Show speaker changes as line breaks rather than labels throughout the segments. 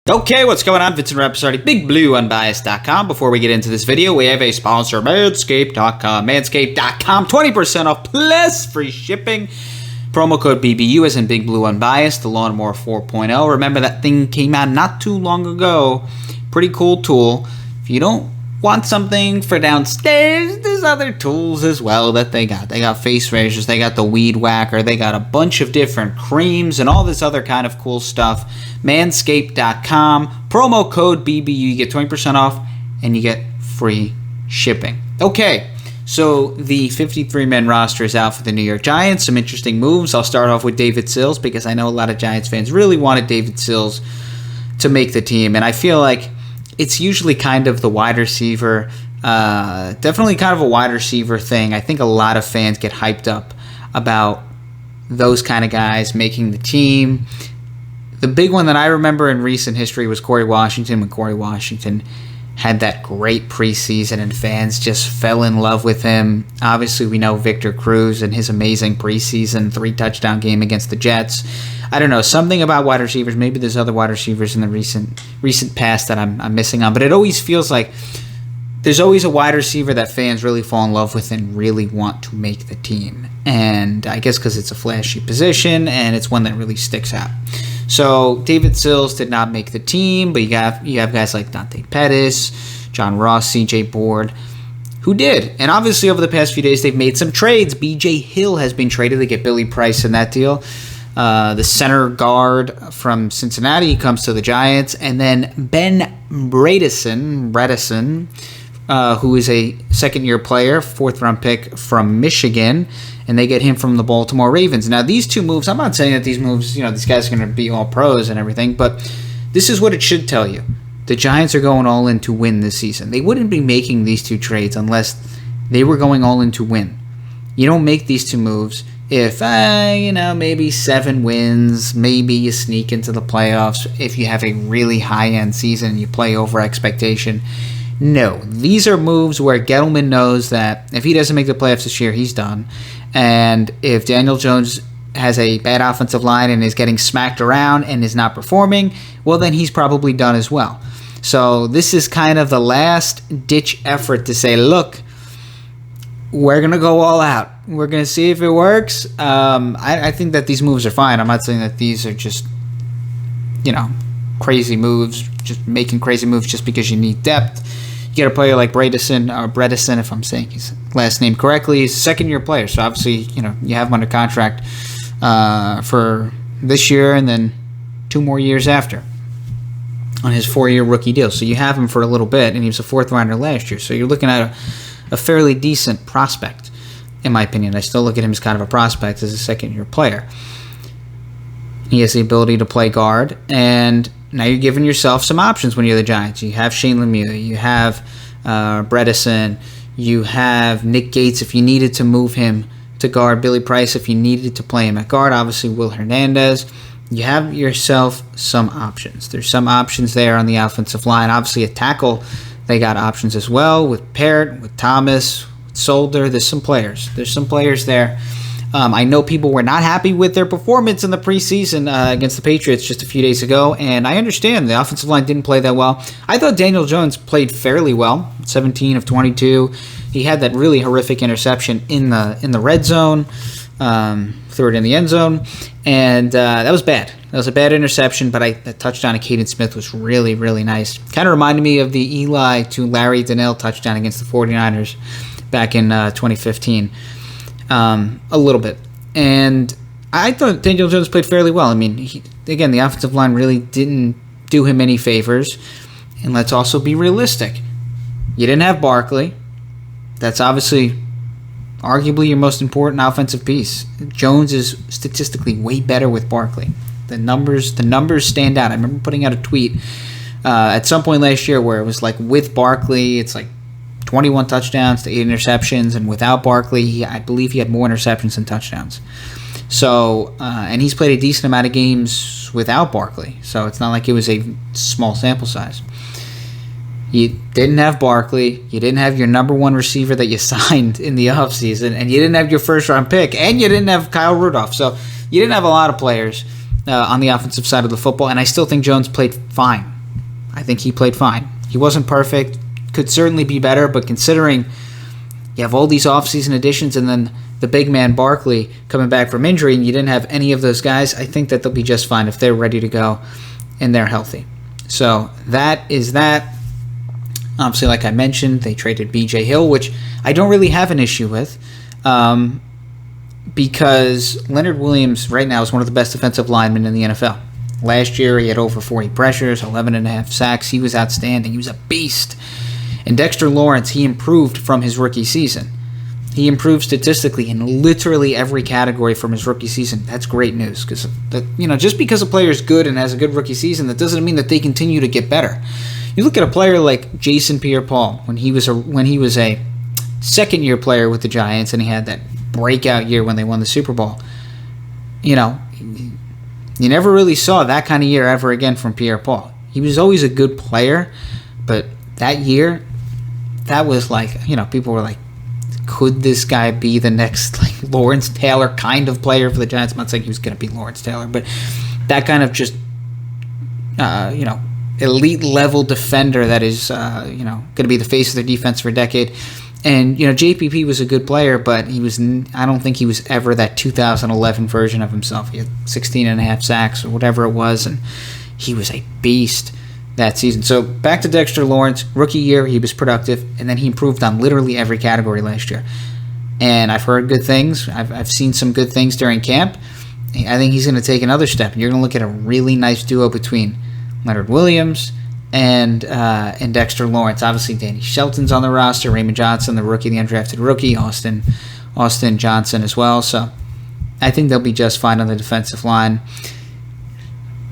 Okay, what's going on? Vincent Rapsardi, BigBlueUnbiased.com. Before we get into this video, we have a sponsor, Manscaped.com. Manscaped.com, 20% off plus free shipping. Promo code BBU as in Big Blue Unbiased, the Lawnmower 4.0. Remember that thing came out not too long ago. Pretty cool tool. If you don't want something for downstairs, there's other tools as well that they got. They got face razors, they got the weed whacker, they got a bunch of different creams and all this other kind of cool stuff. Manscaped.com, promo code BBU, you get 20% off and you get free shipping. Okay, so the 53-man roster is out for the New York Giants. Some interesting moves. I'll start off with David Sills because I know a lot of Giants fans really wanted David Sills to make the team, and I feel like it's usually kind of the wide receiver, definitely kind of a wide receiver thing. I think a lot of fans get hyped up about those kind of guys making the team. The big one that I remember in recent history was Corey Washington, when Corey Washington had that great preseason and fans just fell in love with him. Obviously, we know Victor Cruz and his amazing preseason 3-touchdown game against the Jets. I don't know, something about wide receivers. Maybe there's other wide receivers in the recent past that I'm missing on, but it always feels like there's always a wide receiver that fans really fall in love with and really want to make the team. And I guess because it's a flashy position and it's one that really sticks out. So David Sills did not make the team, but you have guys like Dante Pettis, John Ross, CJ Board, who did. And obviously over the past few days they've made some trades. BJ Hill has been traded to get Billy Price in that deal. The center guard from Cincinnati comes to the Giants. And then Ben Bredesen, who is a second-year player, fourth-round pick from Michigan, and they get him from the Baltimore Ravens. Now, these two moves, I'm not saying that these moves, these guys are going to be all pros and everything, but this is what it should tell you. The Giants are going all in to win this season. They wouldn't be making these two trades unless they were going all in to win. You don't make these two moves if, maybe 7 wins, maybe you sneak into the playoffs if you have a really high-end season and you play over expectation. No, these are moves where Gettleman knows that if he doesn't make the playoffs this year, he's done. And if Daniel Jones has a bad offensive line and is getting smacked around and is not performing, well, then he's probably done as well. So this is kind of the last-ditch effort to say, look, we're going to go all out. We're going to see if it works. I think that these moves are fine. I'm not saying that these are just, crazy moves, just making crazy moves just because you need depth. You get a player like Bredesen, if I'm saying his last name correctly. He's a second-year player, so obviously, you have him under contract for this year and then 2 more years after on his 4-year rookie deal. So you have him for a little bit, and he was a 4th-rounder last year. So you're looking at a fairly decent prospect, in my opinion. I still look at him as kind of a prospect as a second-year player. He has the ability to play guard, and now you're giving yourself some options when you're the Giants. You have Shane Lemieux, you have Bredesen, you have Nick Gates if you needed to move him to guard, Billy Price if you needed to play him at guard, obviously Will Hernandez. You have yourself some options. There's some options there on the offensive line. Obviously at tackle, they got options as well with Parrott, with Thomas, with Solder. There's some players there. I know people were not happy with their performance in the preseason against the Patriots just a few days ago, and I understand the offensive line didn't play that well. I thought Daniel Jones played fairly well, 17 of 22. He had that really horrific interception in the red zone, threw it in the end zone, and that was bad. That was a bad interception, but that touchdown to Caden Smith was really, really nice. Kind of reminded me of the Eli to Larry Donnell touchdown against the 49ers back in 2015. A little bit. And I thought Daniel Jones played fairly well. I mean, again, the offensive line really didn't do him any favors. And let's also be realistic. You didn't have Barkley. That's obviously arguably your most important offensive piece. Jones is statistically way better with Barkley. The numbers stand out. I remember putting out a tweet at some point last year where it was like with Barkley, it's like 21 touchdowns to 8 interceptions, and without Barkley, I believe he had more interceptions than touchdowns. So, and he's played a decent amount of games without Barkley, so it's not like it was a small sample size. You didn't have Barkley, you didn't have your number 1 receiver that you signed in the offseason, and you didn't have your first-round pick, and you didn't have Kyle Rudolph. So you didn't have a lot of players on the offensive side of the football, and I still think Jones played fine. I think he played fine. He wasn't perfect, could certainly be better, but considering you have all these offseason additions and then the big man Barkley coming back from injury and you didn't have any of those guys, I think that they'll be just fine if they're ready to go and they're healthy. So that is that. Obviously, like I mentioned, they traded B.J. Hill, which I don't really have an issue with because Leonard Williams right now is one of the best defensive linemen in the NFL. Last year, he had over 40 pressures, 11.5 sacks. He was outstanding. He was a beast. And Dexter Lawrence, he improved from his rookie season. He improved statistically in literally every category from his rookie season. That's great news because just because a player is good and has a good rookie season, that doesn't mean that they continue to get better. You look at a player like Jason Pierre-Paul when he was a second-year player with the Giants and he had that breakout year when they won the Super Bowl. You never really saw that kind of year ever again from Pierre-Paul. He was always a good player, but that year, that was like, people were like, could this guy be the next like Lawrence Taylor kind of player for the Giants? I'm not saying he was going to be Lawrence Taylor, but that kind of just, elite level defender that is, going to be the face of their defense for a decade. And, JPP was a good player, but I don't think he was ever that 2011 version of himself. He had 16.5 sacks or whatever it was, and he was a beast that season. So back to Dexter Lawrence. Rookie year, he was productive, and then he improved on literally every category last year. And I've heard good things. I've seen some good things during camp. I think he's going to take another step. You're going to look at a really nice duo between Leonard Williams and Dexter Lawrence. Obviously, Danny Shelton's on the roster. Raymond Johnson, the undrafted rookie. Austin Johnson as well. So I think they'll be just fine on the defensive line.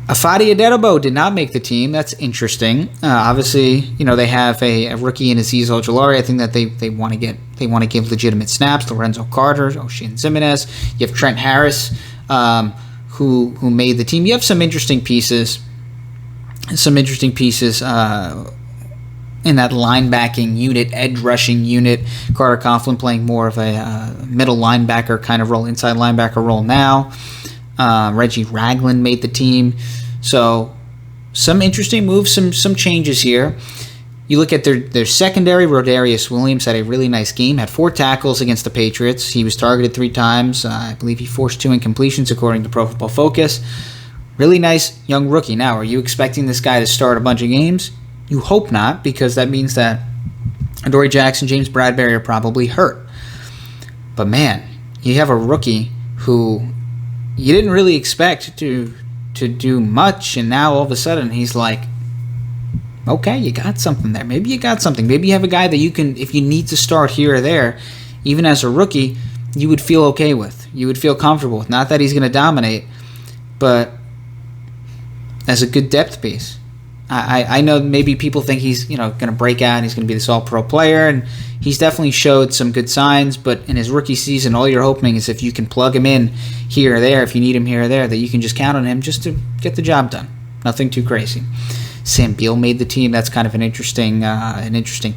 Afadi Adedobo did not make the team. That's interesting. Obviously, they have a rookie in Azeez Ojulari. I think that they want to give legitimate snaps. Lorenzo Carter, Oshane Ximines. You have Trent Harris, who made the team. You have some interesting pieces. In that linebacking unit, edge rushing unit. Carter Coughlin playing more of a middle linebacker kind of role, inside linebacker role now. Reggie Ragland made the team. So some interesting moves, some changes here. You look at their secondary. Rodarius Williams had a really nice game, had 4 tackles against the Patriots. He was targeted 3 times. I believe he forced 2 incompletions according to Pro Football Focus. Really nice young rookie. Now, are you expecting this guy to start a bunch of games? You hope not, because that means that Adoree Jackson, James Bradbury are probably hurt. But man, you have a rookie who you didn't really expect to do much, and now all of a sudden he's like, okay, you got something there. Maybe you got something. Maybe you have a guy that you can, if you need to start here or there, even as a rookie, you would feel okay with. You would feel comfortable with. Not that he's going to dominate, but as a good depth piece. I know maybe people think he's going to break out and he's going to be this all-pro player, and he's definitely showed some good signs, but in his rookie season, all you're hoping is if you can plug him in here or there, if you need him here or there, that you can just count on him just to get the job done. Nothing too crazy. Sam Beal made the team. That's kind of an interesting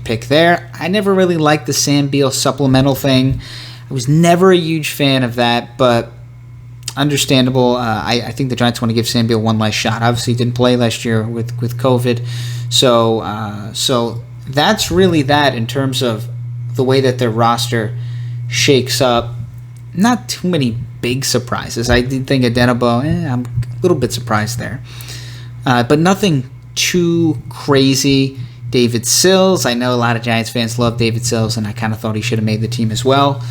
pick there. I never really liked the Sam Beal supplemental thing. I was never a huge fan of that, but understandable. I think the Giants want to give Sam Beal one last shot. Obviously, he didn't play last year with COVID. So that's really that in terms of the way that their roster shakes up. Not too many big surprises. I did think Adedobo, I'm a little bit surprised there. But nothing too crazy. David Sills, I know a lot of Giants fans love David Sills, and I kind of thought he should have made the team as well.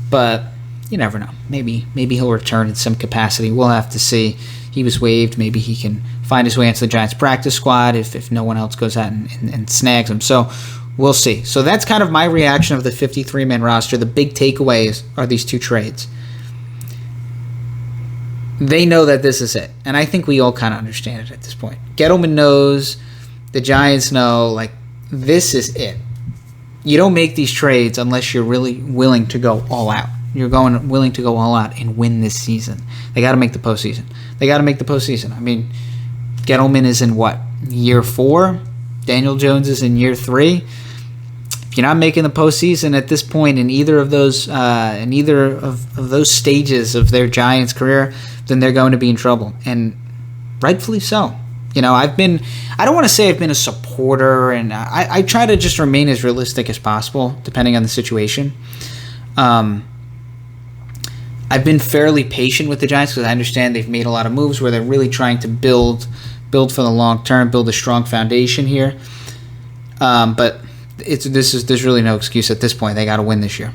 But you never know. Maybe he'll return in some capacity. We'll have to see. He was waived. Maybe he can find his way into the Giants practice squad if no one else goes out and snags him. So we'll see. So that's kind of my reaction of the 53-man roster. The big takeaways are these 2 trades. They know that this is it. And I think we all kind of understand it at this point. Gettleman knows. The Giants know, like, this is it. You don't make these trades unless you're really willing to go all out. You're willing to go all out and win this season. They got to make the postseason. I mean, Gettleman is in what, year 4? Daniel Jones is in year 3. If you're not making the postseason at this point in either of those stages of their Giants career, then they're going to be in trouble, and rightfully so. You know, I don't want to say I've been a supporter, and I try to just remain as realistic as possible, depending on the situation. I've been fairly patient with the Giants because I understand they've made a lot of moves where they're really trying to build for the long term, build a strong foundation here. But there's really no excuse at this point. They got to win this year.